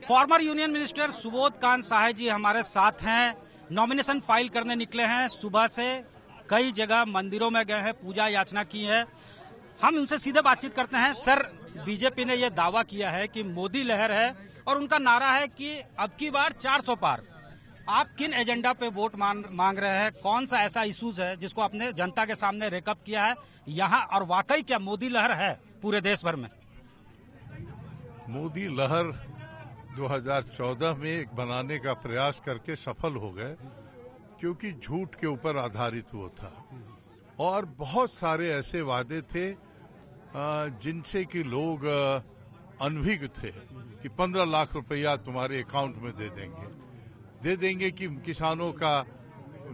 Farmer union minister Subodh Kant Sahay ji हमारे साथ हैं। नॉमिनेशन फाइल करने निकले हैं। सुबह से कई जगह मंदिरों में गए हैं, पूजा याचना की है। हम उनसे सीधे बातचीत करते हैं। सर, बीजेपी ने यह दावा किया है कि मोदी लहर है और उनका नारा है कि अब की बार 400 पार। आप किन एजेंडा पे वोट मांग रहे हैं? कौन सा ऐसा इशूज है जिसको आपने जनता के सामने रेकअप किया है यहाँ, और वाकई क्या मोदी लहर है पूरे देश भर में? मोदी लहर 2014 में एक बनाने का प्रयास करके सफल हो गए, क्योंकि झूठ के ऊपर आधारित वो था और बहुत सारे ऐसे वादे थे जिनसे कि लोग अनभिज्ञ थे कि 15 लाख रुपया तुम्हारे अकाउंट में दे देंगे कि किसानों का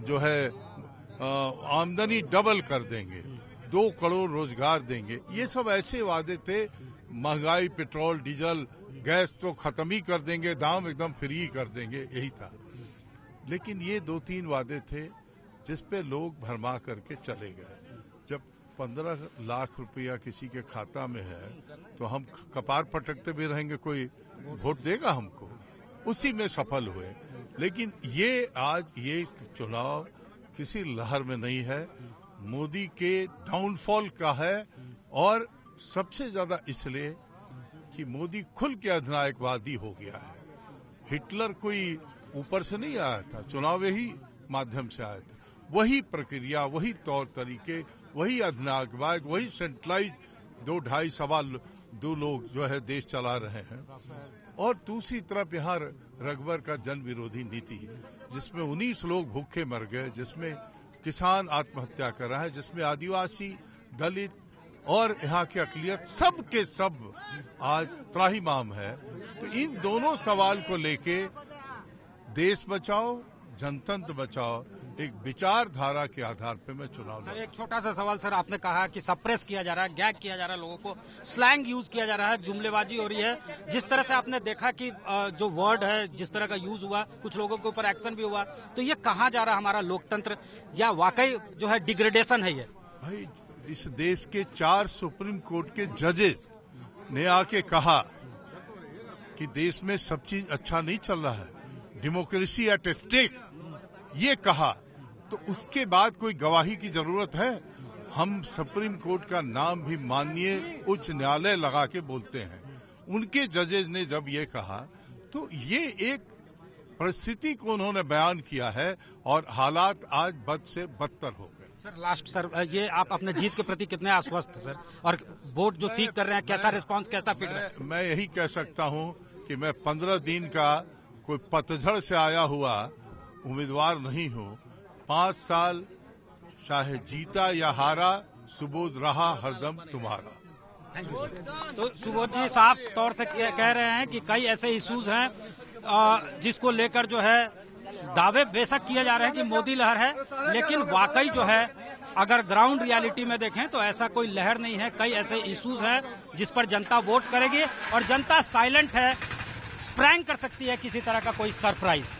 जो है आमदनी डबल कर देंगे, 2 करोड़ रोजगार देंगे। ये सब ऐसे वादे थे। महंगाई, पेट्रोल, डीजल, गैस तो खत्म ही कर देंगे, दाम एकदम फ्री कर देंगे, यही था। लेकिन ये 2-3 वादे थे जिस पे लोग भरमा करके चले गए। जब 15 लाख रुपया किसी के खाता में है तो हम कपार पटकते भी रहेंगे, कोई वोट देगा हमको? उसी में सफल हुए। लेकिन ये चुनाव किसी लहर में नहीं है, मोदी के डाउनफॉल का है। और सबसे ज्यादा इसलिए कि मोदी खुल के अधिनायकवादी हो गया है। हिटलर कोई ऊपर से नहीं आया था, चुनाव ही माध्यम से आया था। वही प्रक्रिया, वही तौर तरीके, वही अधिनायकवाद, वही सेंट्रलाइज 2-2.5-2 लोग जो है देश चला रहे हैं। और दूसरी तरफ यहाँ रघुवर का जन विरोधी नीति, जिसमें 19 लोग भूखे मर गए, जिसमें किसान आत्महत्या कर रहा है, जिसमें आदिवासी, दलित और यहाँ की अकलियत सब के सब आज त्राहिमाम है। तो इन दोनों सवाल को लेके देश बचाओ, जनतंत्र बचाओ, एक विचारधारा के आधार पे मैं चुनाव लड़ा। एक छोटा सा सवाल सर, आपने कहा कि सप्रेस किया जा रहा है, गैग किया जा रहा है, लोगों को स्लैंग यूज किया जा रहा है, जुमलेबाजी हो रही है। जिस तरह से आपने देखा कि जो वर्ड है, जिस तरह का यूज हुआ, कुछ लोगों के ऊपर एक्शन भी हुआ, तो ये कहाँ जा रहा है हमारा लोकतंत्र, या वाकई जो है डिग्रेडेशन है ये? भाई, इस देश के 4 सुप्रीम कोर्ट के जजेस ने आके कहा कि देश में सब चीज अच्छा नहीं चल रहा है, डेमोक्रेसी एट स्टेक, ये कहा। तो उसके बाद कोई गवाही की जरूरत है? हम सुप्रीम कोर्ट का नाम भी माननीय उच्च न्यायालय लगा के बोलते हैं। उनके जजेस ने जब ये कहा तो ये एक परिस्थिति को उन्होंने बयान किया है और हालात आज बद से बदतर हो गए। सर, लास्ट सर, ये आप अपने जीत के प्रति कितने आश्वस्त हैं सर? और वोट जो सीख कर रहे हैं, कैसा रिस्पांस, कैसा फीडबैक? मैं यही कह सकता हूं कि मैं 15 दिन का कोई पतझड़ से आया हुआ उम्मीदवार नहीं हूं। 5 साल चाहे जीता या हारा, सुबोध रहा हरदम तुम्हारा। तो सुबोध जी साफ तौर से कह रहे हैं कि कई ऐसे इश्यूज हैं जिसको लेकर जो है दावे बेशक किए जा रहे हैं कि मोदी लहर है, लेकिन वाकई जो है अगर ग्राउंड रियलिटी में देखें तो ऐसा कोई लहर नहीं है। कई ऐसे इश्यूज हैं जिस पर जनता वोट करेगी और जनता साइलेंट है, स्प्रैंग कर सकती है किसी तरह का कोई सरप्राइज।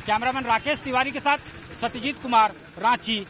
कैमरामैन राकेश तिवारी के साथ सत्यजीत कुमार, रांची।